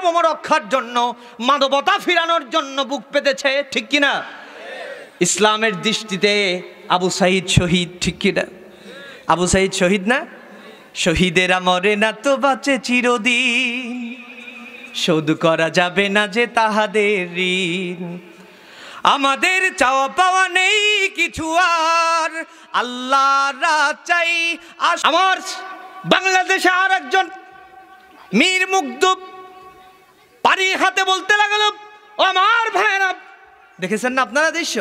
সার্বভৌম রক্ষার জন্য, মানবতা ফিরানোর জন্য বুক পেতেছে, ঠিক কিনা? ইসলামের দৃষ্টিতে আবু সাঈদ শহীদ, ঠিক কিনা? আবু সাঈদ শহীদ না? শহীদেরা মরে না তো বাঁচে চিরদিন, শোধ করা যাবে না যে তাহাদের ঋণ। আমাদের চাওয়া পাওয়া নেই কিছু আর, আল্লাহ চাই। আমার বাংলাদেশে আর একজন মীর মুগ্ধ পানি হাতে বলতে লাগলো, ও আমার ভাইরা, দেখেছেন না আপনারা দৃশ্য?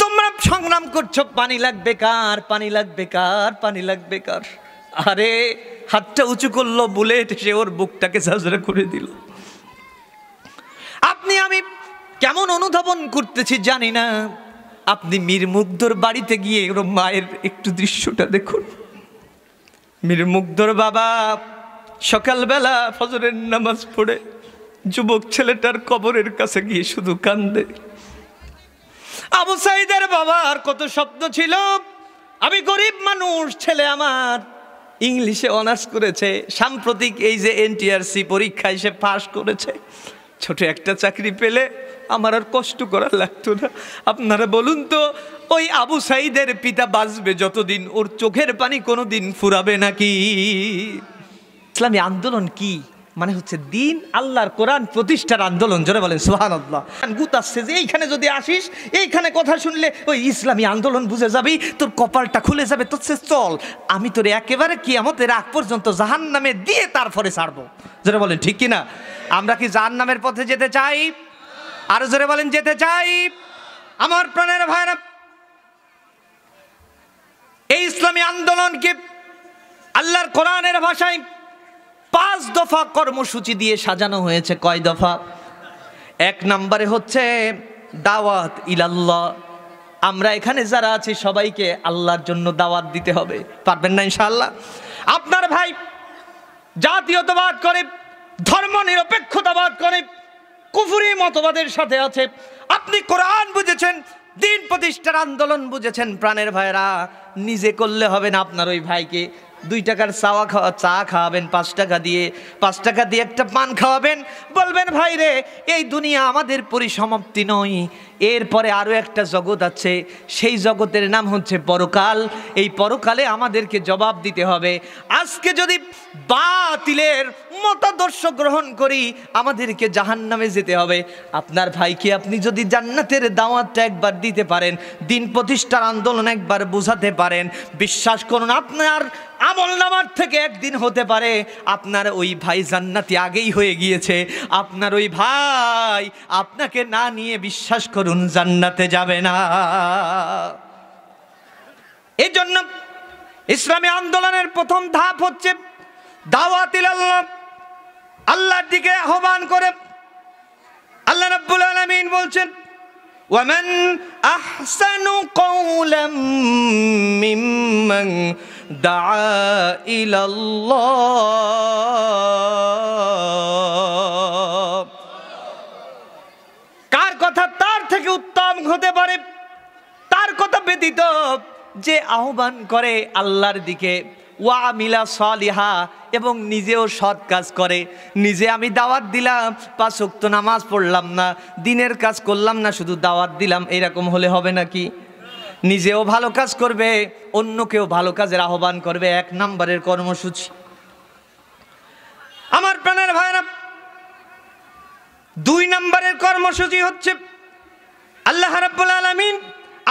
তোমরা সংগ্রাম করছো, পানি লাগবে কার, পানি লাগবে কার, পানি লাগবে কার। আরে হাতটা উঁচু করলো, বুলেট সে ওর বুকটাকে ঝাঁঝরা করে দিল। আপনি আমি কেমন অনুধাবন করতেছি জানি না, আপনি মীর মুগ্ধর বাড়িতে গিয়ে ওর মায়ের একটু দৃশ্যটা দেখুন। মীর মুগ্ধর বাবা সকালবেলা ফজরের নামাজ পড়ে যুবক ছেলেটার কবরের কাছে গিয়ে শুধু কান্দে। আবু সাঈদের বাবার কত স্বপ্ন ছিল, আমি গরিব মানুষ, ছেলে আমার ইংলিশে অনার্স করেছে, সাম্প্রতিক এই যে এনটিআরসি পরীক্ষায় সে পাস করেছে, ছোট একটা চাকরি পেলে আমার আর কষ্ট করা লাগতো না। আপনারা বলুন তো, ওই আবু সাঈদের পিতা বাঁচবে যতদিন, ওর চোখের পানি কোনোদিন ফুরাবে নাকি? ইসলামী আন্দোলন কি মানে হচ্ছে দিন আল্লাহর কোরআন প্রতিষ্ঠার আন্দোলন। জোরে বলেন সুবহানাল্লাহ। গুতাচ্ছে যে এইখানে যদি আসিস, এইখানে কথা শুনলে ওই ইসলামী আন্দোলন বুঝে যাবি, তোর কপালটা খুলে যাবে, তোর সে চল আমি তোর একেবারে কিয়ামতের আগ পর্যন্ত জাহান্নামে দিয়ে তারপরে ছাড়বো। জোরে বলেন ঠিক কিনা? আমরা কি জাহান্নামের পথে যেতে চাই? আরো জোরে বলেন যেতে চাই? আমার প্রাণের ভাইরা, এই ইসলামী আন্দোলনকে আল্লাহর কোরআনের ভাষায় 5 দফা কর্মসূচি দিয়ে সাজানো হয়েছে। কয় দফা? 1 নম্বরে হচ্ছে দাওয়াত ইলাল্লাহ। আমরা এখানে যারা আছি সবাইকে আল্লাহর জন্য দাওয়াত দিতে হবে। পারবেন না ইনশাআল্লাহ? আপনার ভাই জাতীয়তাবাদ করে, ধর্ম নিরপেক্ষতাবাদ করে, কুফরি মতবাদের সাথে আছে। আপনি কোরআন বুঝেছেন, দিন প্রতিষ্ঠার আন্দোলন বুঝেছেন, প্রাণের ভাইরা নিজে করলে হবে না। আপনার ওই ভাইকে 2 টাকার চা খাওয়াবেন, 5 টাকা দিয়ে, 5 টাকা দিয়ে একটা পান খাওয়াবেন, বলবেন ভাই রে এই দুনিয়া আমাদের পরিসমাপ্তি নয়, এরপরে আরও একটা জগৎ আছে, সেই জগতের নাম হচ্ছে পরকাল। এই পরকালে আমাদেরকে জবাব দিতে হবে। আজকে যদি বাতিলের মতাদর্শ গ্রহণ করি আমাদেরকে জাহান্নামে যেতে হবে। আপনার ভাইকে আপনি যদি জান্নাতের দাওয়াতটা একবার দিতে পারেন, দিন প্রতিষ্ঠার আন্দোলন একবার বোঝাতে পারেন, বিশ্বাস করুন আপনার আমলনামার থেকে একদিন হতে পারে আপনার ওই ভাই জান্নাতি আগেই হয়ে গিয়েছে। আপনার ওই ভাই আপনাকে না নিয়ে বিশ্বাস করুন জান্নাতে যাবে না। এই জন্য ইসলামী আন্দোলনের প্রথম ধাপ হচ্ছে দাওয়াত ইলাল্লাহ, আল্লাহর দিকে আহ্বান করে। আল্লাহ রাব্বুল আলামিন বলছেন, ওয়ামান আহসানু কওলাম মিম্মান দাআ ইলাল্লাহ। কার কথা তার থেকে উত্তম হতে পারে? তার কথা ব্যতীত যে আহ্বান করে আল্লাহর দিকে, ওয়া আমিলা সালিহা, এবং নিজেও সৎ কাজ করে। নিজে আমি দাওয়াত দিলাম, 5 ওয়াক্ত নামাজ পড়লাম না, দিনের কাজ করলাম না, শুধু দাওয়াত দিলাম, এরকম হলে হবে নাকি? নিজেও ভালো কাজ করবে, অন্যকেও ভালো কাজের আহ্বান করবে। 1 নম্বরের কর্মসূচি। আমার প্রাণের ভাইরা, 2 নম্বরের কর্মসূচি হচ্ছে আল্লাহ রাব্বুল আলামিন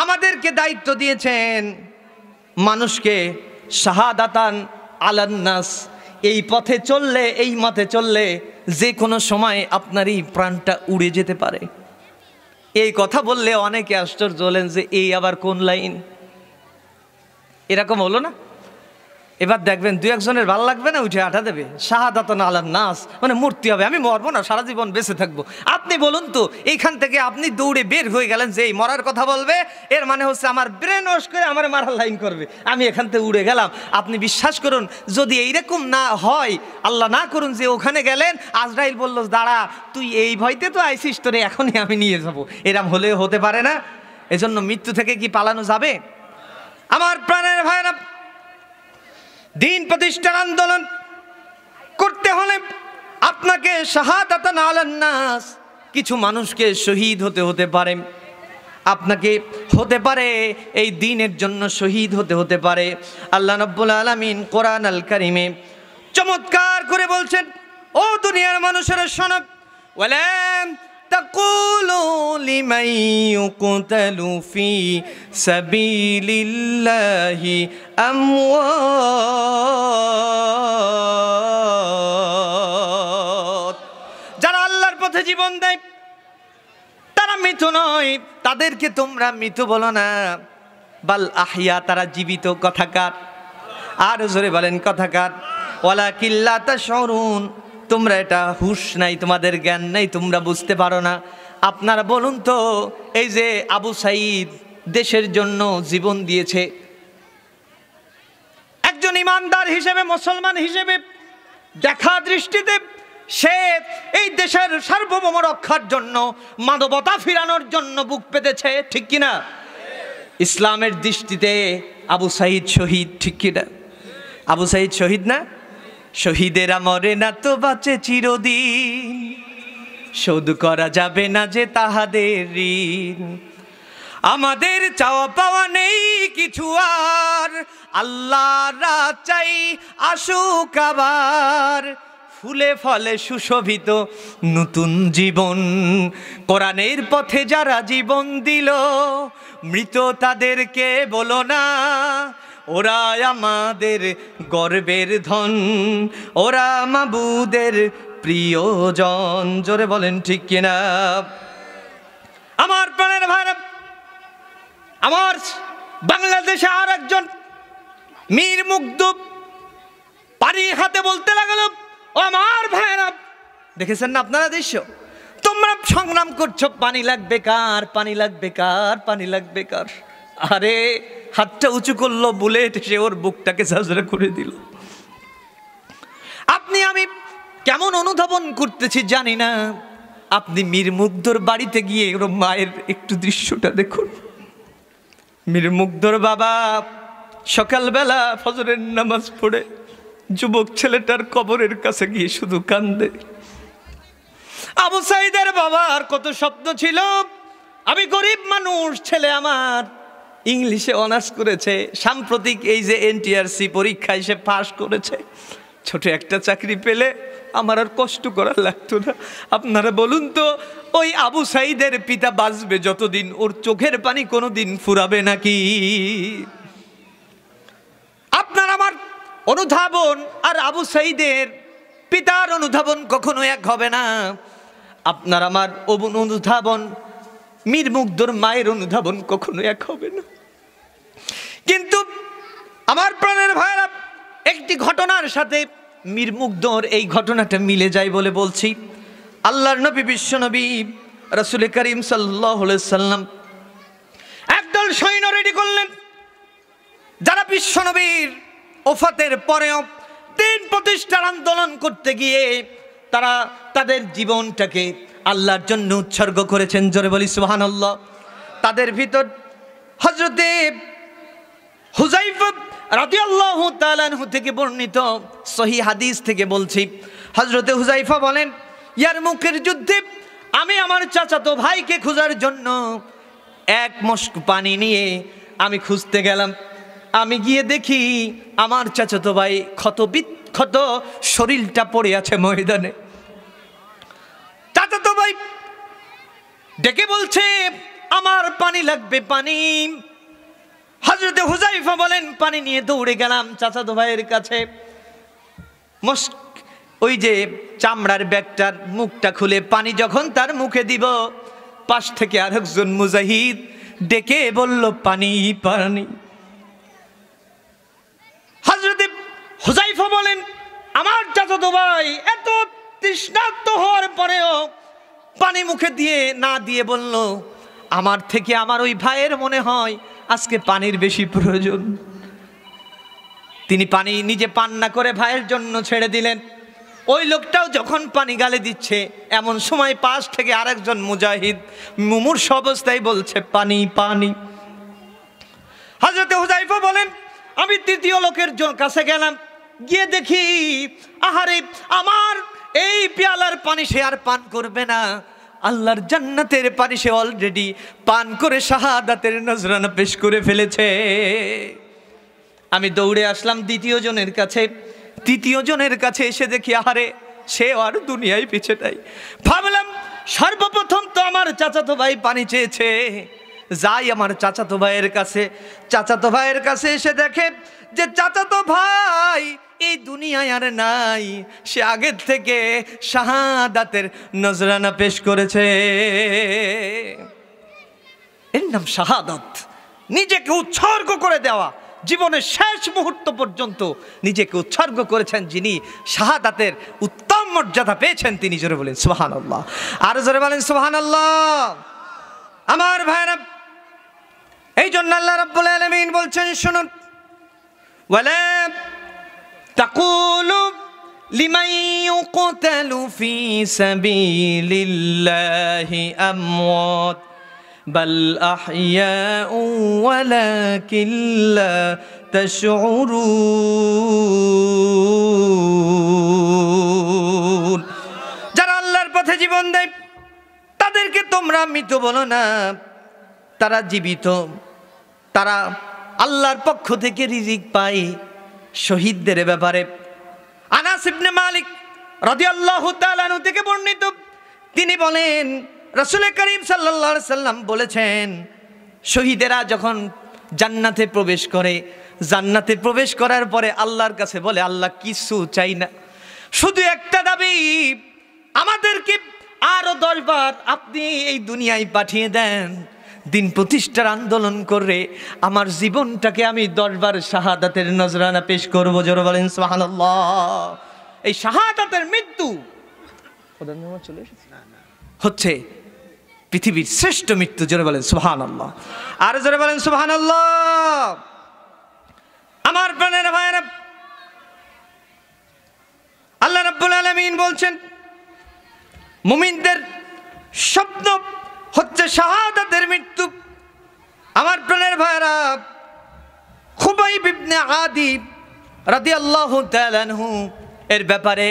আমাদেরকে দায়িত্ব দিয়েছেন মানুষকে শাহাদাতান আলান নাস, এই পথে চললে, এই মতে চললে যে কোনো সময় আপনারই প্রাণটা উড়ে যেতে পারে। এই কথা বললে অনেকে আশ্চর্য হলেন যে এই আবার কোন লাইন? এরকম হলো না? এবার দেখবেন 2-1 জনের ভালো লাগবে না, উঠে আঠা দেবে, শাহাদাতান আলান নাস, মানে মূর্তি হবে, আমি মরবো না, সারা জীবন বেঁচে থাকবো। আপনি বলুন তো, এইখান থেকে আপনি দৌড়ে বের হয়ে গেলেন যে এই মরার কথা বলবে, এর মানে হচ্ছে আমার ব্রেন ওয়াশ করে আমার মারার লাইন করবে, আমি এখান থেকে উড়ে গেলাম। আপনি বিশ্বাস করুন, যদি এইরকম না হয়, আল্লাহ না করুন, যে ওখানে গেলেন, আজরাইল বলল দাঁড়া, তুই এই ভয়তে তো আইসিস, তোরে এখনই আমি নিয়ে যাবো, এরম হলেও হতে পারে না। এজন্য মৃত্যু থেকে কি পালানো যাবে? আমার প্রাণের ভাইরা, দিন প্রতিষ্ঠার আন্দোলন করতে হলে আপনাকে শাহাদাতান আলান নাস, কিছু মানুষকে শহীদ হতে পারে, আপনাকে হতে পারে এই দ্বীনের জন্য শহীদ হতে পারে। আল্লাহ রাব্বুল আলামিন কোরআন আল কারীমে চমৎকার করে বলছেন, ও দুনিয়ার মানুষেরা শোনো, ওয়ালা তাকুলু লিমান ইউকতালু ফি সাবিলিল্লাহি আমওয়াত, যারা আল্লাহর পথে জীবন দেয় তারা মৃত নয়, তাদেরকে তোমরা মৃত বলো না, বাল আহইয়া, তারা জীবিত। কথাকার, আর জোরে বলেন কথাকার। ওয়ালাকিন লা তাশউরুন, তোমরা এটা হুঁশ নাই, তোমাদের জ্ঞান নাই, তোমরা বুঝতে পারো না। আপনারা বলুন তো, এই যে আবু সাঈদ দেশের জন্য জীবন দিয়েছে, একজন ইমানদার হিসেবে, মুসলমান হিসেবে দেখা দৃষ্টিতে সে এই দেশের সার্বভৌম রক্ষার জন্য, মানবতা ফিরানোর জন্য বুক পেতেছে, ঠিক কিনা? ইসলামের দৃষ্টিতে আবু সাঈদ শহীদ, ঠিক কিনা? আবু সাঈদ শহীদ না? শহীদেরা মরে না তো বাঁচে চিরদিন, শোধ করা যাবে না যে তাহাদের ঋণ। আমাদের চাওয়া পাওয়া নেই কিছু আর, আল্লাহরা চাই আসুক আবার, ফুলে ফলে সুশোভিত নতুন জীবন। কোরআনের পথে যারা জীবন দিল, মৃত তাদেরকে বলো না, ওরা আমাদের গর্বের ধন, ওরা মাবুদের প্রিয়জন। জোরে বলেন ঠিক কিনা? আমার প্রাণের ভাইরা, আমার বাংলাদেশে আর একজন মীর মুগ্ধ পানি হাতে বলতে লাগলো, ও আমার ভাইরা, দেখেছেন না আপনারা দৃশ্য? তোমরা সংগ্রাম করছো, পানি লাগবে কার, পানি লাগবে কার, পানি লাগবে কার। আরে হাতটা উঁচু করলো, বুলেট এসে ওর বুকটাকে ঝাঁঝরা করে দিল। আপনি আমি কেমন অনুধাবন করতেছি জানি না, আপনি মীর মুগ্ধর বাড়িতে গিয়ে ওর মায়ের একটু দৃশ্যটা দেখুন। মীর মুগ্ধর বাবা সকালবেলা ফজরের নামাজ পড়ে যুবক ছেলেটার কবরের কাছে গিয়ে শুধু কান্দে। আবু সাঈদের বাবার কত স্বপ্ন ছিল, আমি গরিব মানুষ, ছেলে আমার ইংলিশে অনার্স করেছে, সাম্প্রতিক এই যে এনটিআরসি পরীক্ষায় সে পাশ করেছে, ছোট একটা চাকরি পেলে আমার আর কষ্ট করার লাগতো না। আপনারা বলুন তো, ওই আবু সাঈদের পিতা বাঁচবে যতদিন, ওর চোখের পানি কোনোদিন ফুরাবে নাকি? আপনার আমার অনুধাবন আর আবু সাঈদের পিতার অনুধাবন কখনো এক হবে না। আপনার আমার অনুধাবন মীর মুগ্ধর মায়ের অনুধাবন কখনো এক হবে না। কিন্তু আমার প্রাণের ভাইরা, একটি ঘটনার সাথে মীর মুগ্ধর এই ঘটনাটা মিলে যায় বলে বলছি। আল্লাহর নবী, বিশ্ব নবী রাসূল করিম সাল্লাল্লাহু আলাইহি সাল্লাম একদল সৈন্য রেডি করলেন, যারা বিশ্ব নবীর ওফাতের পরেও দিন প্রতিষ্ঠার আন্দোলন করতে গিয়ে তারা তাদের জীবনটাকে আল্লাহর জন্য উৎসর্গ করেছেন। জোরে বলি সুবহানাল্লাহ। তাদের ভিতর হযরতে হুযায়ফা রাদিয়াল্লাহু তাআলা আনহু থেকে বর্ণিত সহিহ হাদিস থেকে বলছি, হযরতে হুযায়ফা বলেন, ইয়ারমুকের যুদ্ধে আমি আমার চাচাতো ভাইকে খোঁজার জন্য এক মশক পানি নিয়ে আমি খুঁজতে গেলাম। আমি গিয়ে দেখি আমার চাচাতো ভাই ক্ষত বিক্ষত শরীরটা পড়ে আছে ময়দানে। চাচাতো ভাই ডেকে বলছে, আমার পানি লাগবে, পানি। হযরতে হুযায়ফা বলেন, পানি নিয়ে দৌড়ে গেলাম চাচাতো ভাইয়ের কাছে। ওই যে চামড়ার ব্যাগটার মুখটা খুলে পানি যখন তার মুখে দিব, পাশ থেকে আরেকজন মুজাহিদ ডেকে বলল, পানি পানি। হযরতে হুযায়ফা বলেন, আমার চাচাতো ভাই এত তৃষ্ণার্ত হওয়ার পরেও পানি মুখে দিয়ে না দিয়ে বলল, আমার থেকে আমার ওই ভাইয়ের মনে হয় আজকে পানির বেশি প্রয়োজন। তিনি পানি নিজে পান না করে ভাইয়ের জন্য ছেড়ে দিলেন। ওই লোকটাও যখন পানি গালে দিচ্ছে, এমন সময় পাশ থেকে আরেকজন মুজাহিদ মুমূর্ষ অবস্থায় বলছে, পানি পানি। হযরতে হুযায়ফা বলেন, আমি তৃতীয় লোকের কাছে গেলাম, গিয়ে দেখি আহারে আমার এই পেয়ালার পানি সে আর পান করবে না, আল্লাহর জান্নাতের পানি সে অলরেডি পান করে শাহাদাতের নজরানা পেশ করে ফেলেছে। আমি দৌড়ে আসলাম দ্বিতীয় জনের কাছে। তৃতীয় জনের কাছে এসে দেখি আহারে সে আর দুনিয়ায় পিছে নাই। ভাবলাম সর্বপ্রথম তো আমার চাচাতো ভাই পানি চেয়েছে, যাই আমার চাচাতো ভাইয়ের কাছে। চাচাতো ভাইয়ের কাছে এসে দেখে যে চাচাতো ভাই এই দুনিয়ায় আর নাই, সে আগের থেকে শাহাদাতের নজরানা পেশ করেছে। এর নাম শাহাদাত, নিজেকে উৎসর্গ করে দেওয়া। জীবনের শেষ মুহূর্ত পর্যন্ত নিজেকে উৎসর্গ করেছেন যিনি, শাহাদাতের উত্তম মর্যাদা পেয়েছেন তিনি। জোরে বলেন সুবহানাল্লাহ, আর জোরে বলেন সুবহানাল্লাহ। আমার ভাইরা, এই জন্য আল্লাহ রাব্বুল আলামিন বলছেন শুনুন, ওয়ালা তাকুলু লিমান ইউকতালু ফি সাবিলিল্লাহি আমওয়াত বাল আহইয়াউ ওয়ালাকিন লা তাশউরুন। যারা আল্লাহর পথে জীবন দেয় তাদেরকে তোমরা মৃত বলো না, তারা জীবিত, তারা আল্লাহর পক্ষ থেকে রিজিক পায়। শহীদদের ব্যাপারে আনাস ইবনে মালিক রাদিয়াল্লাহু তাআলা আনহু থেকে বর্ণিত, তিনি বলেন রাসূল করিম সাল্লাল্লাহু আলাইহি সাল্লাম বলেছেন, শহীদেরা যখন জান্নাতে প্রবেশ করে, জান্নাতে প্রবেশ করার পরে আল্লাহর কাছে বলে, আল্লাহ কিছু চাই না, শুধু একটা দাবি, আমাদেরকে আরো 10 বার আপনি এই দুনিয়ায় পাঠিয়ে দেন, দিন প্রতিষ্ঠার আন্দোলন করে আমার জীবনটাকে আমি 10 বার শাহাদাতের নজরানা পেশ করব। জোরে বলেন সুবহানাল্লাহ। এই শাহাদাতের মৃত্যু হচ্ছে পৃথিবীর শ্রেষ্ঠ মৃত্যু। জোরে বলেন সুবহানাল্লাহ, আর জোরে বলেন সুবহানাল্লাহ। আমার প্রাণের ভাইরা, আল্লাহ রাব্বুল আলামিন বলছেন মুমিনদের স্বপ্ন হচ্ছে শাহাদাতের মৃত্যু। আমার প্রাণের ভাইরা, খুবাইব ইবনে আদি রাদিয়াল্লাহু তাআলা আনহু এর ব্যাপারে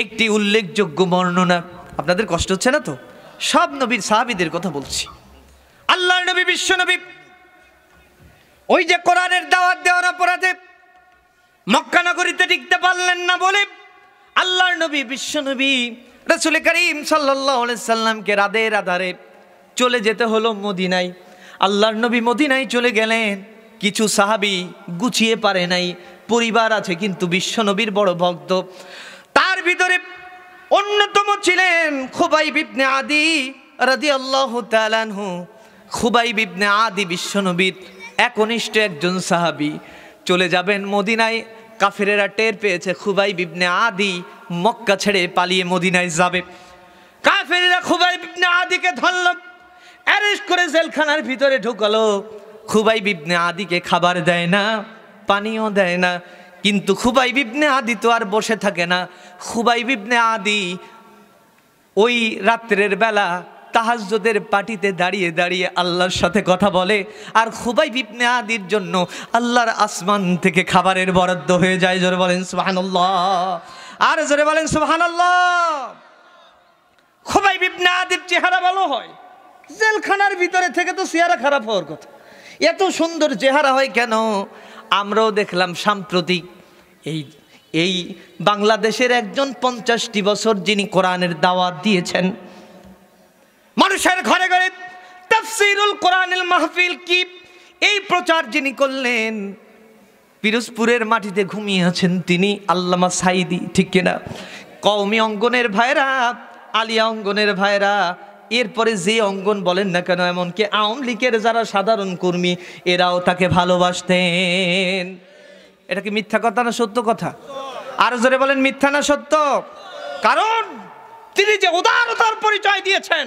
একটি উল্লেখযোগ্য বর্ণনা। আপনাদের কষ্ট হচ্ছে না তো? সব নবীর সাহাবীদের কথা বলছি। আল্লাহর নবী, বিশ্ব নবী, ওই যে কোরআনের দাওয়াত দেওয়ার অপরাধে মক্কা নগরীতে টিকতে পারলেন না বলে আল্লাহর নবী, বিশ্ব নবী রাসূল করিম সাল্লাল্লাহু আলাইহি সাল্লামকে রাতের আধারে চলে যেতে হলো মদিনায়। আল্লাহর নবী মদিনায় চলে গেলেন, কিছু সাহাবী গুছিয়ে পারে নাই, পরিবার আছে কিন্তু বিশ্ব নবীর বড় ভক্ত। তার ভিতরে অন্যতম ছিলেন খুবাইব ইবনে আদি রাদিয়াল্লাহু তাআলা আনহু। খুবাইব ইবনে আদি বিশ্ব নবীর একনিষ্ঠ একজন সাহাবী। চলে যাবেন মদিনায়, কাফেরেরা টের পেয়েছে খুবাইব ইবনে আদি মক্কা ছেড়ে পালিয়ে মদিনায় যাবে। কাফেরেরা খুবাইব ইবনে আদিকে ধরল, অ্যারেস্ট করে জেলখানার ভিতরে ঢুকালো। খুবাইব ইবনে আদিকে খাবার দেয় না, পানিও দেয় না। কিন্তু খুবাইব ইবনে আদি তো আর বসে থাকে না। খুবাইব ইবনে আদি ওই রাত্রের বেলা তাহাজ্জুদের পাটিতে দাঁড়িয়ে দাঁড়িয়ে আল্লাহর সাথে কথা বলে। আর খুবাইব ইবনে আদির জন্য আল্লাহর আসমান থেকে খাবারের বরাদ্দ হয়ে যায়। জোরে বলেন সুবহানাল্লাহ, আর জোরে বলেন সুবহানাল্লাহ। খুবাইব ইবনে আদির চেহারা ভালো হয়, জেলখানার ভিতরে থেকে তো চেহারা খারাপ হওয়ার কথা, এত সুন্দর চেহারা হয় কেন? আমরাও দেখলাম সাম্প্রতিক এই বাংলাদেশের একজন 50টি বছর যিনি কোরআনের দাওয়াত দিয়েছেন, মানুষের ঘরে ঘরে তাফসীরুল কোরআনুল মাহফিল কি এই প্রচার যিনি করলেন, পিরোজপুরের মাটিতে ঘুমিয়ে আছেন তিনি, আল্লামা সাঈদী, ঠিক কিনা? কওমি অঙ্গনের ভাইরা, আলিয়া অঙ্গনের ভাইরা, এরপরে যে অঙ্গন বলেন না কেন, এমনকি আওয়ামী লীগের যারা সাধারণ কর্মী এরাও তাকে ভালোবাসতেন। এটা কি মিথ্যা কথা না সত্য কথা? আর জোরে বলেন মিথ্যা না সত্য? কারণ তিনি যে উদারতার পরিচয় দিয়েছেন।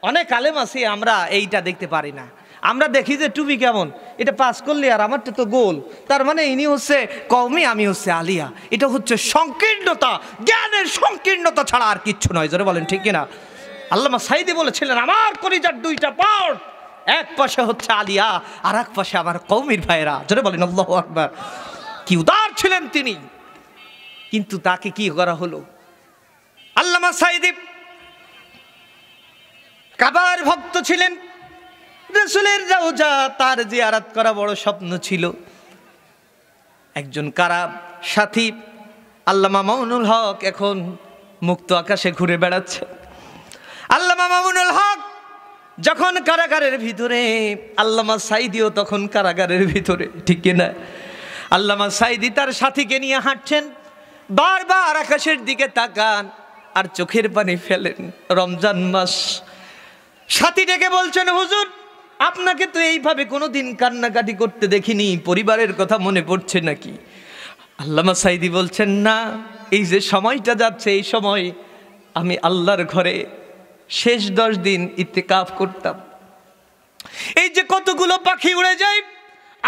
অনেক আলেম আছে আমরা এইটা দেখতে পারি না, আমরা দেখি যে টুপি কেমন, এটা পাস করলে আর আমারটা তো গোল, তার মানে ইনি হচ্ছে কওমি, আমি হচ্ছে আলিয়া। এটা হচ্ছে সংকীর্ণতা, জ্ঞানের সংকীর্ণতা ছাড়া আর কিচ্ছু নয়। জোরে বলেন ঠিক কিনা? আল্লামা সাঈদী বলেছিলেন, আমার কলিজার 2টা পার্ট, এক পাশে হচ্ছে আলিয়া আর এক পাশে আমার কওমির ভাইরা। জোরে বলেন আল্লাহু আকবার। কি উদার ছিলেন তিনি! কিন্তু তাকে কি করা হলো? আল্লামা সাঈদী কাবার ভক্ত ছিলেন, রাসূলের রওজা তার জিয়ারত করা বড় স্বপ্ন ছিল। একজন কারা সাথী আল্লামা মামুনুল হক এখন মুক্ত আকাশে ঘুরে বেড়াচ্ছে। আল্লামা মামুনুল হক যখন কারাগারের ভিতরে, আল্লামা সাঈদীও তখন কারাগারের ভিতরে, ঠিক কিনা? আল্লামা সাঈদী তার সাথীকে নিয়ে হাঁটছেন, বারবার আকাশের দিকে তাকান আর চোখের পানি ফেলেন। রমজান মাস, সাথী ডেকে বলছেন, হুজুর আপনাকে তো এইভাবে কোনোদিন কান্নাকাটি করতে দেখিনি, পরিবারের কথা মনে পড়ছে নাকি? আল্লামা সাঈদী বলছেন, না, এই যে সময়টা যাচ্ছে এই সময় আমি আল্লাহর ঘরে শেষ 10 দিন ইতিকাফ করতাম। এই যে কতগুলো পাখি উড়ে যায়,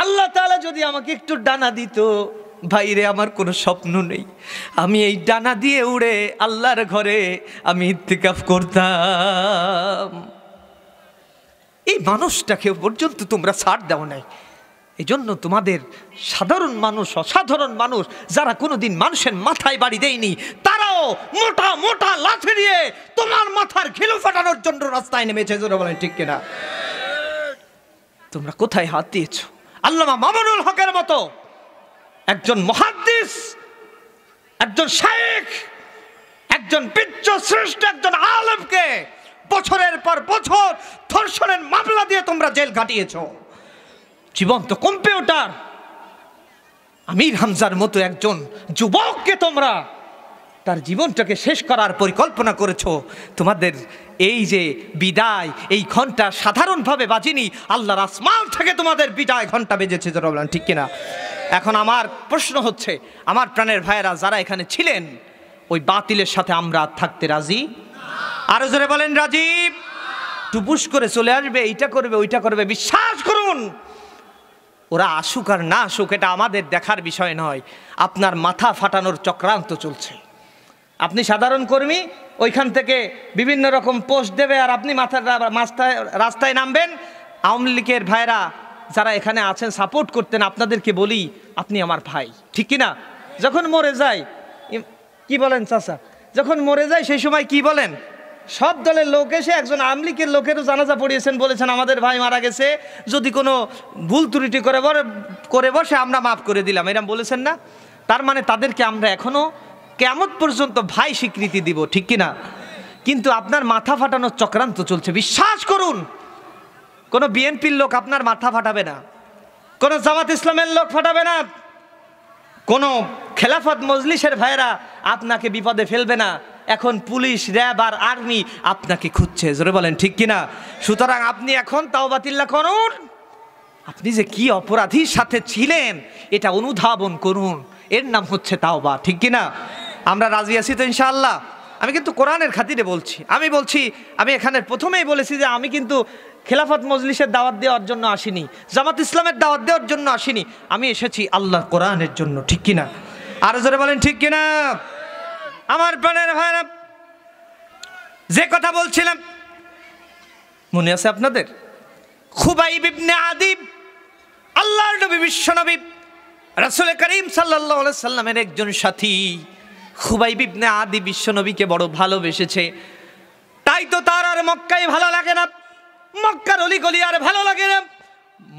আল্লাহ তাআলা যদি আমাকে একটু ডানা দিত, ভাইরে আমার কোনো স্বপ্ন নেই, আমি এই ডানা দিয়ে উড়ে আল্লাহর ঘরে আমি ইতিকাফ করতাম। এই মানুষটাকে পর্যন্ত তোমরা ছাড় দাও নাই। এই জন্য তোমাদের সাধারণ মানুষ, অসাধারণ মানুষ যারা কোনোদিন মানুষের মাথায় বাড়ি দেয়নি, তারাও মোটা মোটা লাঠি দিয়ে তোমার মাথার ঘিলু ফাটানোর জন্য রাস্তায় নেমেছে। জোরে বলেন ঠিক কিনা? তোমরা কোথায় হাত দিয়েছো? আল্লামা মামুনুল হকের মতো একজন মুহাদ্দিস, একজন শাইখ, একজন বিশ্বশ্রেষ্ঠ একজন আলেমকে বছরের পর বছর ধর্ষণের মামলা দিয়ে তোমরা জেল কাটিয়েছো। জীবন্ত কম্পিউটার আমির হামজার মতো একজন যুবককে তোমরা তার জীবনটাকে শেষ করার পরিকল্পনা করেছো। তোমাদের এই যে বিদায়, এই ঘন্টা সাধারণভাবে বাজিনি, আল্লাহর আসমান থেকে তোমাদের বিদায় ঘন্টা বেজেছে। ঠিক কিনা? এখন আমার প্রশ্ন হচ্ছে, আমার প্রাণের ভাইয়েরা যারা এখানে ছিলেন, ওই বাতিলের সাথে আমরা থাকতে রাজি? আরো জোরে বলেন রাজি? টুপুস করে চলে আসবে, এইটা করবে ওইটা করবে, বিশ্বাস করুন ওরা আসুক আর না আসুক এটা আমাদের দেখার বিষয় নয়। আপনার মাথা ফাটানোর চক্রান্ত চলছে। আপনি সাধারণ কর্মী, ওইখান থেকে বিভিন্ন রকম পোস্ট দেবে আর আপনি রাস্তায় নামবেন। আওয়ামী লীগের ভাইরা যারা এখানে আছেন সাপোর্ট করতেন, আপনাদেরকে বলি আপনি আমার ভাই, ঠিক কিনা? যখন মরে যায় কি বলেন চাচা, যখন মরে যায় সেই সময় কি বলেন? সব দলের লোক এসে একজন আওয়ামী লীগের লোকেরও জানাজা পড়িয়েছেন, বলেছেন আমাদের ভাই মারা গেছে, যদি কোনো ভুল ত্রুটি করে বসে আমরা মাফ করে দিলাম, এরকম বলেছেন না? তার মানে তাদেরকে আমরা এখনো কিয়ামত পর্যন্ত ভাই স্বীকৃতি দিব, ঠিক কিনা? কিন্তু আপনার মাথা ফাটানোর চক্রান্ত চলছে। বিশ্বাস করুন কোনো বিএনপির লোক আপনার মাথা ফাটাবে না, কোনো জামাত ইসলামের লোক ফাটাবে না, কোনো খেলাফত মজলিসের ভাইরা আপনাকে বিপদে ফেলবে না। এখন পুলিশ, র্যাব আর আর্মি আপনাকে খুঁজছে। জোরে বলেন ঠিক কিনা? সুতরাং আপনি এখন তাওবাতিল্লাহ করুন। আপনি যে কি অপরাধীর সাথে ছিলেন এটা অনুধাবন করুন, এর নাম হচ্ছে তাওবা, ঠিক কিনা? আমরা রাজি আছি তো ইনশাআল্লাহ? আমি কিন্তু কোরআনের খাতিরে বলছি। আমি এখানে প্রথমেই বলেছি যে আমি কিন্তু খেলাফত মজলিসের দাওয়াত দেওয়ার জন্য আসিনি, জামাত ইসলামের দাওয়াত দেওয়ার জন্য আসিনি, আমি এসেছি আল্লাহর কোরআনের জন্য, ঠিক কিনা? আর জোরে বলেন ঠিক কিনা? আমার প্রাণের ভাইরা, যে কথা বলছিলাম মনে আছে আপনাদের? খুবাইব ইবনে আদি, আল্লাহর নবী, বিশ্ব নবী রাসূল করিম সাল্লাল্লাহু আলাইহি সাল্লামের একজন সাথী। খুবাইব ইবনে আদি বিশ্ব নবীকে বড় ভালোবেসেছে, তাই তো তার আর মক্কায় ভালো লাগে না, মক্কার অলিগলি আর ভালো লাগে না,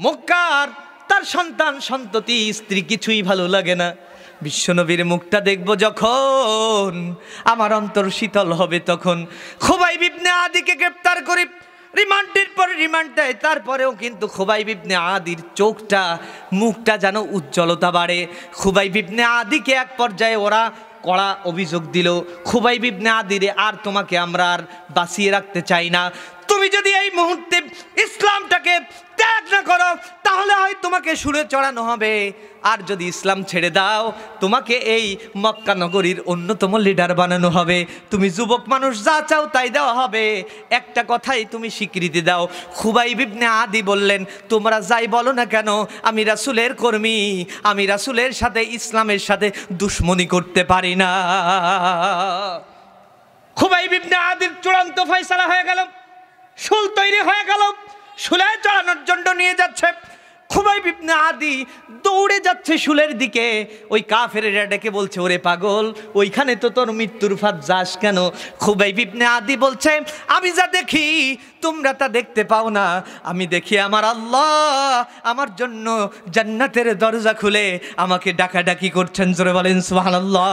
মক্কার তার সন্তান সন্ততি স্ত্রী কিছুই ভালো লাগে না। বিশ্বনবীর মুখটা দেখব যখন আমার অন্তর শীতল হবে তখন। খুবাইব ইবনে আদিকে গ্রেফতার করে রিমান্ডের পরে রিমান্ড দেয়, তারপরেও কিন্তু খুবাইব ইবনে আদির মুখটা যেন উজ্জ্বলতা বাড়ে। খুবাইব ইবনে আদিকে এক পর্যায়ে ওরা কড়া অভিযোগ দিল, খুবাইব ইবনে আদিরে আর তোমাকে আমরা আর বাঁচিয়ে রাখতে চাই না, তুমি যদি এই মুহূর্তে ইসলামটাকে ত্যাগ না করো তাহলে হয় তোমাকে সুরে চড়ানো হবে, আর যদি ইসলাম ছেড়ে দাও তোমাকে এই মক্কা নগরীর অন্যতম লিডার বানানো হবে, তুমি যুবক মানুষ যা চাও তাই দেওয়া হবে, একটা কথাই তুমি স্বীকৃতি দাও। খুবাইব ইবনে আদি বললেন, তোমরা যাই বলো না কেন আমি রাসূলের কর্মী, আমি রাসূলের সাথে ইসলামের সাথে দুশমনি করতে পারি না। খুবাইব ইবনে আদির চূড়ান্ত ফয়সালা হয়ে গেল, শুল তৈরি হয়ে গেল, শুলে চড়ানোর জন্য নিয়ে যাচ্ছে। খুবাইব ইবনে আদি দৌড়ে যাচ্ছে শুলের দিকে। ওই কাফেরেরা ডেকে বলছে, ওরে পাগল, ওইখানে তো তোর মৃত্যুর ফাঁদ, যাস কেন? খুবাইব ইবনে আদি বলছে, আমি যা দেখি তোমরা তা দেখতে পাও না। আমি দেখি আমার আল্লাহ আমার জন্য জান্নাতের দরজা খুলে আমাকে ডাকাডাকি করছেন। জোরে বলেন সুবহানাল্লাহ।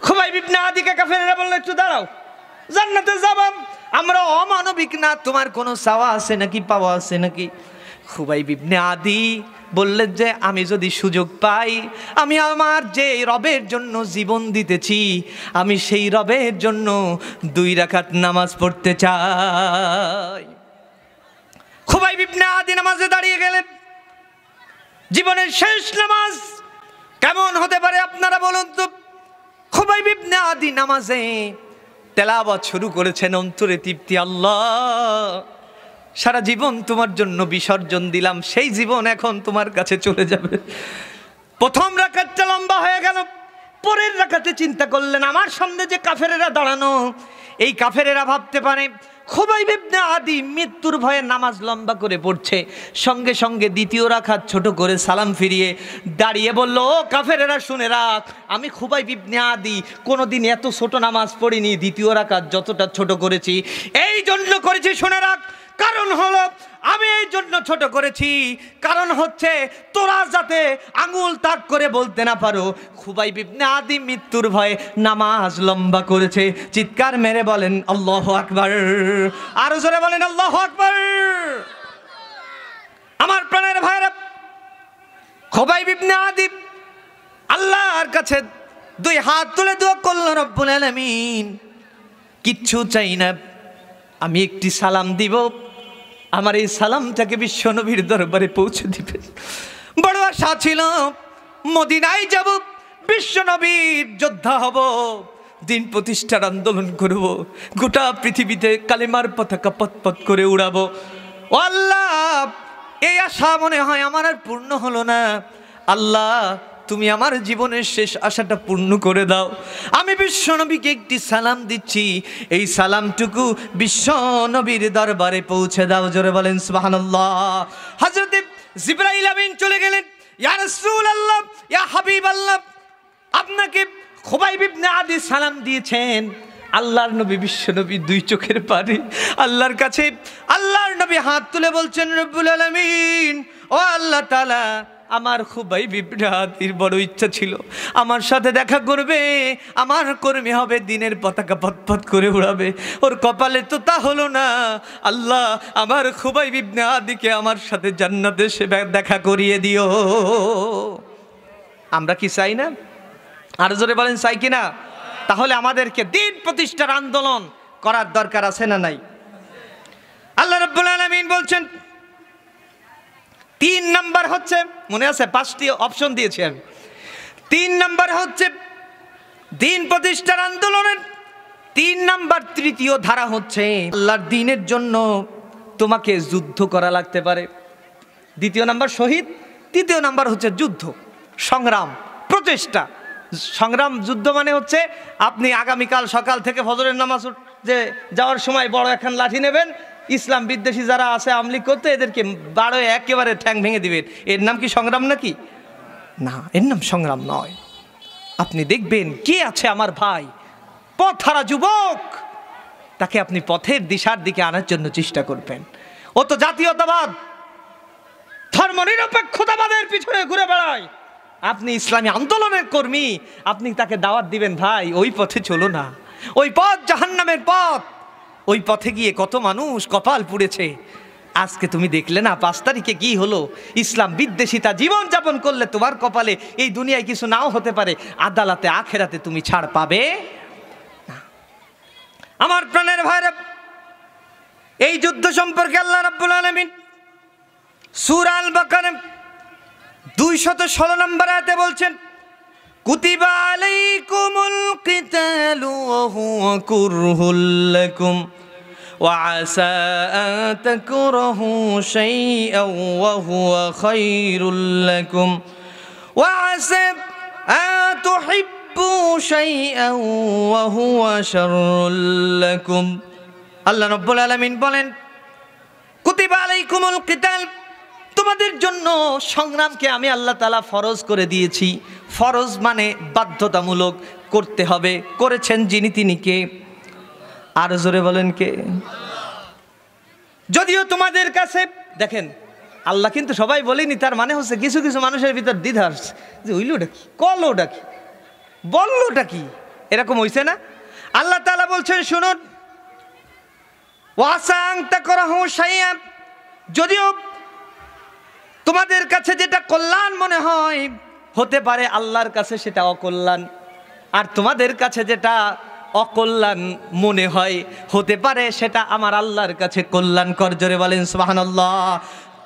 খুবাইব ইবনে আদিকে কাফেরেরা বলল, একটু দাঁড়াও, জান্নাতে যাবা? আমরা অমানবিক না, তোমার কোনো চাওয়া আছে নাকি, পাওয়া আছে নাকি? খুবাইব ইবনে আদি বললেন যে আমি যদি সুযোগ পাই, আমি আমার যে রবের জন্য জীবন দিতেছি, আমি সেই রবের জন্য 2 রাকাত নামাজ পড়তে চাই। খুবাইব ইবনে আদি নামাজে দাঁড়িয়ে গেলেন। জীবনের শেষ নামাজ কেমন হতে পারে আপনারা বলুন তো? খুবাইব ইবনে আদি নামাজে তেলাওয়াত শুরু করেছেন, অন্তরে তৃপ্তি, আল্লাহ সারা জীবন তোমার জন্য বিসর্জন দিলাম, সেই জীবন এখন তোমার কাছে চলে যাবে। প্রথম রাকাতটা লম্বা হয়ে গেল। পরের রাকাতে চিন্তা করলেন, আমার সামনে যে কাফেরেরা দাঁড়ানো, এই কাফেরেরা ভাবতে পারে খুবাইব ইবনে আদি মৃত্যুর ভয়ে নামাজ লম্বা করে পড়ছে। সঙ্গে সঙ্গে দ্বিতীয় রাকাত ছোট করে সালাম ফিরিয়ে দাঁড়িয়ে বলল, ও কাফেরেরা শুনে রাখ, আমি খুবাইব ইবনে আদি কোনোদিন এত ছোট নামাজ পড়িনি, দ্বিতীয় রাকাত যতটা ছোট করেছি এই জন্য করেছি, শুনে রাখ। কারণ হলো, আমি এই জন্য ছোট করেছি, কারণ হচ্ছে তোরা যাতে আঙুল তাক করে বলতে না পারো খুবাইব ইবনে আদি মৃত্যুর ভয়ে নামাজ লম্বা করেছে। চিৎকার মেরে বলেন আল্লাহু আকবার। আরো জোরে বলেন আল্লাহু আকবার। আমার প্রাণের ভাইরা, খুবাইব ইবনে আদি আল্লাহর কাছে 2 হাত তুলে দোয়া করল, রব্বুল আলামিন কিচ্ছু চাই না, আমি একটি সালাম দিব, আমার এই সালামটাকে বিশ্বনবীর দরবারে পৌঁছে দিবেন। বড় আশা ছিল, মদিনায় যাব, বিশ্বনবীর যোদ্ধা হব, দিন প্রতিষ্ঠার আন্দোলন করব, গোটা পৃথিবীতে কালেমার পতাকা পতপত করে উড়াবো। ও আল্লাহ, এই আশা মনে হয় আমার আর পূর্ণ হলো না। আল্লাহ, তুমি আমার জীবনের শেষ আশাটা পূর্ণ করে দাও। আমি বিশ্বনবীকে একটি সালাম দিচ্ছি, এই সালামটুকু বিশ্বনবীর দরবারে পৌঁছে দাও। জোরে বলেন সুবহানাল্লাহ। হযরত জিবরাইল আমিন চলে গেলেন, ইয়া রাসূলুল্লাহ, ইয়া হাবিবাল্লাহ, আপনাকে খুবাইব ইবনে আদি সালাম দিয়েছেন। আল্লাহর নবী বিশ্বনবী 2 চোখের পানি আল্লাহর কাছে। আল্লাহর নবী হাত তুলে বলছেন, রব্বুল আলামিন, ও আল্লাহ তাআলা, আমার খুবাইব ইবনে আদির বড় ইচ্ছা ছিল আমার সাথে দেখা করবে, আমার কর্মী হবে, দিনের পতাকা পতপত করে উড়াবে। ওর কপালে তো তা হলো না। আল্লাহ, আমার খুবাইব ইবনে আদিকে আমার সাথে জান্নাতে সে দেখা করিয়ে দিও। আমরা কি চাই না? আর জোরে বলেন চাই কিনা? তাহলে আমাদেরকে দিন প্রতিষ্ঠার আন্দোলন করার দরকার আছে না নাই? আল্লাহ রাব্বুল আলামিন বলছেন 3 নাম্বার হচ্ছে, মনে আছে 5টি অপশন দিয়েছি আমি, 3 নাম্বার হচ্ছে দিন প্রতিষ্ঠার আন্দোলনের 3 নাম্বার, তৃতীয় ধারা হচ্ছে আল্লাহর দ্বীনের জন্য তোমাকে যুদ্ধ করা লাগতে পারে। দ্বিতীয় নাম্বার শহীদ, তৃতীয় নাম্বার হচ্ছে যুদ্ধ, সংগ্রাম, প্রচেষ্টা। সংগ্রাম, যুদ্ধ মানে হচ্ছে আপনি আগামীকাল সকাল থেকে ফজরের নামাজ যে যাওয়ার সময় বড় এখন লাঠি নেবেন, ইসলাম বিদ্বেষী যারা আছে আমলি করতে, এদেরকে বাড়ো একেবারে ঠ্যাং ভেঙে দিবেন। এর নাম কি সংগ্রাম নাকি? না, এর নাম সংগ্রাম নয়। আপনি দেখবেন কে আছে আমার ভাই, পথহারা যুবক, তাকে আপনি পথের দিশার দিকে আনার জন্য চেষ্টা করবেন। ও তো জাতীয়তাবাদ, ধর্মনিরপেক্ষতাবাদের পিছনে ঘুরে বেড়ায়, আপনি ইসলামী আন্দোলনের কর্মী, আপনি তাকে দাওয়াত দিবেন, ভাই ওই পথে চলো না, ওই পথ জাহান্নামের পথ, ওই পথে গিয়ে কত মানুষ কপাল পুড়েছে। আজকে তুমি দেখলে না 5 তারিখে কি হলো? ইসলাম বিদ্বেষিতা জীবন যাপন করলে তোমার কপালে এই দুনিয়ায় কিছু নাও হতে পারে, আদালতে আখেরাতে তুমি ছাড় পাবে না। আমার প্রাণের ভাইরা, এই যুদ্ধ সম্পর্কে আল্লাহ রাব্বুল আলামিন সূরা আল বাকারা 216 নম্বর আয়াতে বলছেন, কুতিবা আলাইকুমুল কিতালু ওয়া হুয়া কুরহুল লাকুম ওয়া আসা আন তাকরাহু শাইআন ওয়া হুয়া খায়রুল লাকুম ওয়া আসা আন তুহিব্বু শাইআন ওয়া হুয়া শাররুল লাকুম। আল্লাহ রাব্বুল আলামিন বলেন, কুতিবা আলাইকুমুল কিতাল, তোমাদের জন্য সংগ্রামকে আমি আল্লাহ তাআলা ফরজ করে দিয়েছি। ফরজ মানে বাধ্যতামূলক, করতে হবে। করেছেন যিনি তিনি কে? আর জোরে বলেন কে? যদিও তোমাদের কাছে, দেখেন আল্লাহ কিন্তু সবাই বলেনি, তার মানে হচ্ছে কিছু কিছু মানুষের ভিতর দ্বিধা আসছে যে হইলোটা কি, কলোটা কি, বললোটা কি, এরকম হইছে না? আল্লাহ তাআলা বলছেন শুনুন, ওয়াসাং তাকরাহু শাইআন, যদিও তোমাদের কাছে যেটা কল্যাণ মনে হয়, হতে পারে আল্লাহর কাছে সেটা অকল্যাণ। আর তোমাদের কাছে যেটা অকল্যাণ মনে হয়, হতে পারে সেটা আমার আল্লাহর কাছে কল্যাণকর। জোরে বলেন সুবহানাল্লাহ।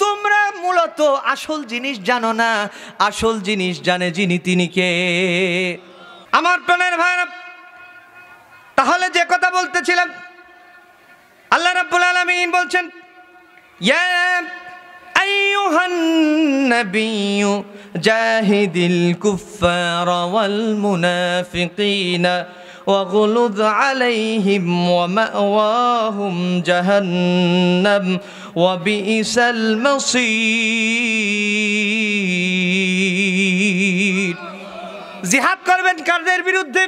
তোমরা মূলত আসল জিনিস জানো না, আসল জিনিস জানে যিনি তিনি কে। আমার প্রাণের ভাইরা, তাহলে যে কথা বলতেছিলাম, আল্লাহ রাব্বুল আলামিন বলছেন, ইয়া আইয়ুহান নাবিয়্যু জাহিদিল কুফফারা ওয়াল মুনাফিকিনা ওয়াগলুয আলাইহিম ওয়া মাওয়াহুম জাহান্নাম ওয়া বিইসাল মাসীর। জিহাদ করবেন কাদের বিরুদ্ধে?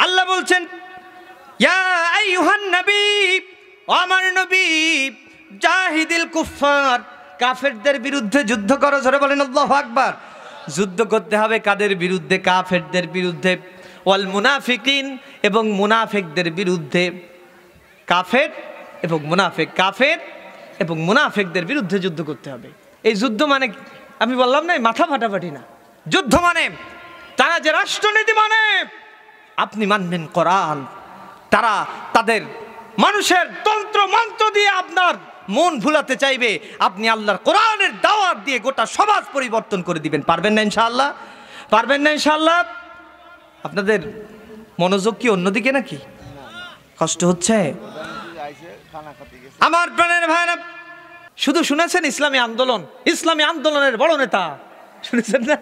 আল্লাহ বলছেন, ইয়া আইয়ুহান নবী, আমার নবী, জাহিদিল কুফফার, কাফেরদের বিরুদ্ধে যুদ্ধ করো। জোরে বলেন আল্লাহু আকবার। যুদ্ধ করতে হবে কাদের বিরুদ্ধে? কাফেরদের বিরুদ্ধে। ওয়াল মুনাফিকিন, এবং মুনাফিকদের বিরুদ্ধে। কাফের এবং মুনাফিক, কাফের এবং মুনাফিকদের বিরুদ্ধে যুদ্ধ করতে হবে। এই যুদ্ধ মানে আমি বললাম না মাথা ফাটাফাটি না, যুদ্ধ মানে তারা যে রাষ্ট্রনীতি মানে আপনি মানবেন কোরআন, তারা তাদের মানুষের তন্ত্র মন্ত্র দিয়ে আপনার মন ভুলাতে চাইবে, আপনি আল্লাহর কোরআনের দাওয়াত দিয়ে গোটা সমাজ পরিবর্তন করে দিবেন। পারবেন না ইনশাআল্লাহ? পারবেন না ইনশাআল্লাহ? আপনাদের মনোযোগ কি অন্যদিকে নাকি? কষ্ট হচ্ছে? আমার প্রাণের ভাইরা, শুধু শুনেছেন ইসলামী আন্দোলন, ইসলামী আন্দোলনের বড় নেতা শুনেছেন না?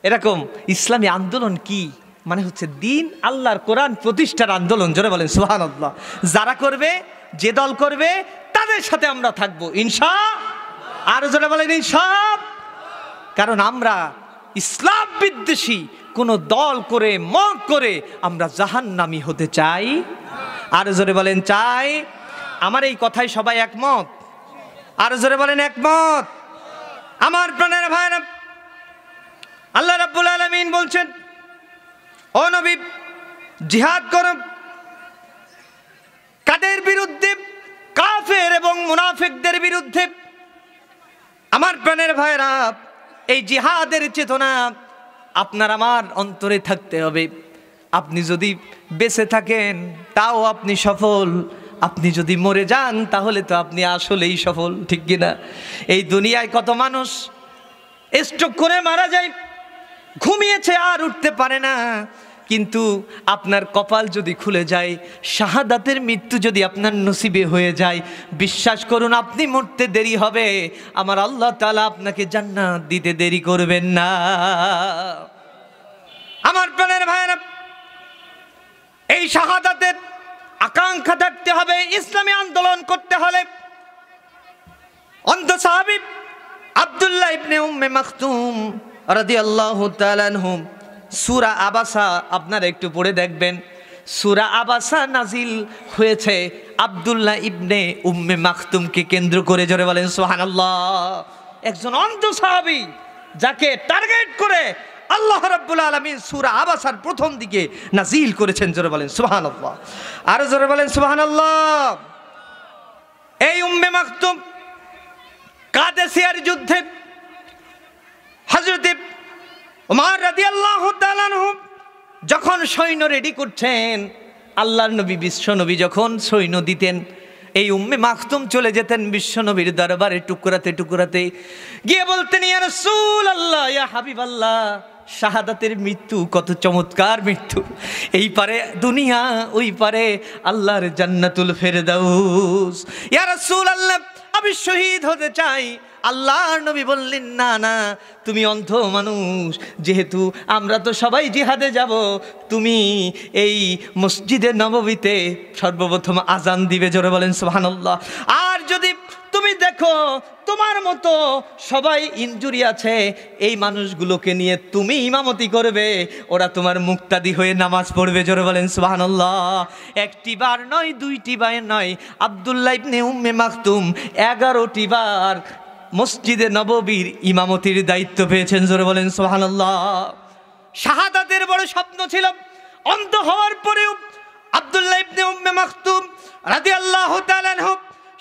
এরকম ইসলামী আন্দোলন কি মানে হচ্ছে দিন আল্লাহর কোরআন প্রতিষ্ঠার আন্দোলন। জোরে বলেন সুবহানাল্লাহ। যারা করবে, যে দল করবে, তাদের সাথে আমরা থাকবো ইনশাআল্লাহ। আর জোরে বলেন ইনশাআল্লাহ। কারণ আমরা ইসলাম বিদ্বেষী কোন দল করে মত করে আমরা জাহান্নামী হতে চাই। আর জোরে বলেন চাই। আমার এই কথায় সবাই একমত? আর জোরে বলেন একমত? আমার প্রাণের ভাইরা, আল্লাহ রাব্বুল আলামিন বলছেন, ও নবী, জিহাদ করো। কাদের বিরুদ্ধে? কাফের এবং মুনাফিকদের বিরুদ্ধে। আমার প্রাণের ভাইরা, এই জিহাদের চেতনা আপনার আমার অন্তরে থাকতে হবে। আপনি যদি বেঁচে থাকেন তাও আপনি সফল, আপনি যদি মরে যান তাহলে তো আপনি আসলেই সফল, ঠিক কিনা? এই দুনিয়ায় কত মানুষ স্ট্রোক করে মারা যায়, ঘুমিয়েছে আর উঠতে পারে না, কিন্তু আপনার কপাল যদি খুলে যায়, শাহাদাতের মৃত্যু যদি আপনার নসিবে হয়ে যায়, বিশ্বাস করুন আপনি মরতে দেরি হবে, আমার আল্লাহ তাআলা আপনাকে জান্নাত দিতে দেরি করবেন না। আমার প্রাণের ভাইরা, এই শাহাদাতের আকাঙ্ক্ষা থাকতে হবে। ইসলামী আন্দোলন করতে হলে অন্ধ সাহাবী আব্দুল্লাহ ইবনে উম্মে মাকতুম রাদিয়াল্লাহু তাআলা আনহু সূরা আবাসা আপনারা একটু পড়ে দেখবেন। সূরা আবাসা নাজিল হয়েছে আব্দুল্লাহ ইবনে উম্মে মাকতুমকে কেন্দ্র করে। জোরে বলেন সুবহানাল্লাহ। একজন অন্ধ সাহাবী যাকে টার্গেট করে আল্লাহ রাব্বুল আলামিন সূরা আবাসার প্রথম দিকে নাজিল করেছেন। জোরে বলেন সুবহানাল্লাহ। আর জোরে বলেন সুবহানাল্লাহ। এই উম্মে মাকতুম কাদেসিয়ার যুদ্ধে হযরত ওমর রাদিয়াল্লাহু তাআলা আনহু যখন সৈন্য রেডি করছেন, আল্লাহর নবী বিশ্ব নবী যখন সৈন্য দিতেন, এই উম্মে মাকতুম চলে যেতেন বিশ্ব নবীর দরবারে টুকরাতে টুকরাতে গিয়ে বলতেন, ইয়া রাসূলুল্লাহ, ইয়া হাবিবাল্লাহ, শাহাদাতের মৃত্যু কত চমৎকার মৃত্যু, এই পারে দুনিয়া, ওই পারে আল্লাহর জান্নাতুল ফেরদাউস। ইয়া রাসূলুল্লাহ, আমি শহীদ হতে চাই। আল্লাহর নবী বললেন, না না, তুমি অন্ধ মানুষ, যেহেতু আমরা তো সবাই জিহাদে যাব, তুমি এই মসজিদে নববীতে সর্বপ্রথম আজান দিবে। জোরে বলেন সুবহানাল্লাহ। আর যদি তুমি দেখো তোমার মতো সবাই ইনজুরি আছে, এই মানুষগুলোকে নিয়ে তুমি ইমামতি করবে, ওরা তোমার মুক্তাদি হয়ে নামাজ পড়বে। জোরে বলেন সুবহানাল্লাহ। একটি বার নয়, দুইটি বার নয়, আব্দুল্লাহ ইবনে উম্মে মাকতুম 11টি বার মসজিদে নববীর ইমামতির দায়িত্ব পেয়েছেন। জোরে বলেন সুবহানাল্লাহ। শাহাদাতের বড় স্বপ্ন ছিল। অন্ধ হওয়ার পরেও আব্দুল্লাহ ইবনে উম্মে মাকতুম রাদিয়াল্লাহু তাআলা আনহু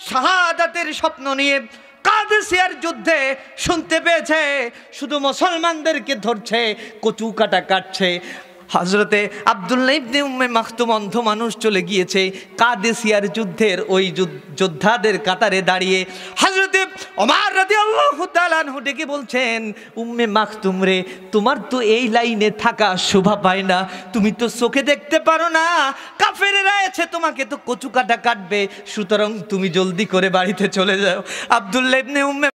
শাহাদাতের স্বপ্ন নিয়ে কাদেসিয়ার যুদ্ধে শুনতে পেয়েছে শুধু মুসলমানদেরকে ধরছে, কচু কাটা কাটছে। হযরতে আব্দুল্লাহ ইবনে উম্মে মাকতুম অন্ধ মানুষ চলে গিয়েছে কাদেসিয়ার যুদ্ধের ওই যোদ্ধাদের কাতারে দাঁড়িয়ে হযরতে ওমর রাদিয়াল্লাহু তাআলা আনহু ডেকে বলছেন, উম্মে মাকতুম রে, তোমার তো এই লাইনে থাকা শোভা পায় না, তুমি তো চোখে দেখতে পারো না, কাফেরেরা এসে তোমাকে তো কচু কাটা কাটবে, সুতরাং তুমি জলদি করে বাড়িতে চলে যাও। আব্দুল্লাহ ইবনে উম্মে